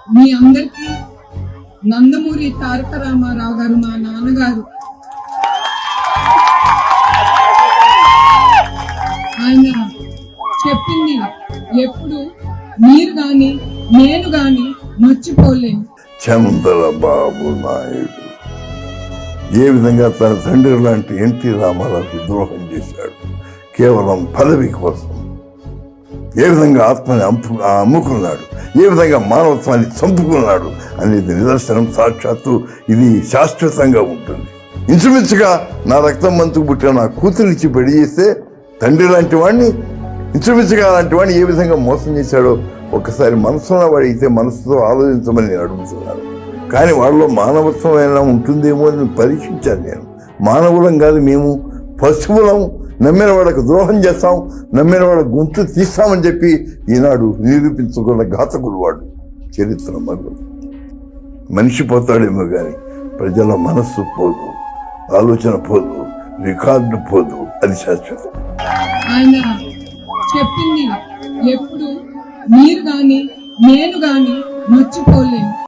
మీ అందరికీ నందమూరి తారక రామారావు గారు మా నాన్నగారు. ఆయన చెప్పింది ఎప్పుడు మీరు గాని నేను గాని మర్చిపోలేము. చంద్రబాబు నాయుడు ఏ విధంగా తన తండ్రి లాంటి ఎన్టీ రామారావుకి ద్రోహం చేశాడు కేవలం పదవి కోసం, ఏ విధంగా ఆత్మని అమ్ముకున్నాడు, ఏ విధంగా మానవత్వాన్ని చంపుకున్నాడు అనేది నిదర్శనం. సాక్షాత్తు ఇది శాశ్వతంగా ఉంటుంది. ఇంచుమించుగా నా రక్తం మంచుకు పుట్టిన నా కూతురిచ్చి పెళ్లి చేస్తే తండ్రి లాంటి వాడిని, ఇంచుమించుగా అలాంటి వాడిని ఏ విధంగా మోసం చేశాడో ఒక్కసారి మనసులో వాడితే మనసుతో ఆలోచించమని నేను అడుగుతున్నాను. కానీ వాళ్ళలో మానవత్వం అయినా ఉంటుందేమో అని పరీక్షించాను నేను. మానవులం కాదు మేము, పశువులం. నమ్మిన వాళ్ళకు ద్రోహం చేస్తాం, నమ్మిన వాళ్ళ గొంతు తీస్తామని చెప్పి ఈనాడు నిరూపించుకున్న ఘాతకుడు వాడు. చరిత్ర మరొకటి. మనిషి పోతాడేమో కానీ ప్రజల మనస్సు పోదు, ఆలోచన పోదు, రికార్డు పోదు. అది శాశ్వతం. ఆయన చెప్పింది ఎప్పుడు మీరు గాని నేను గాని మర్చిపోలేము.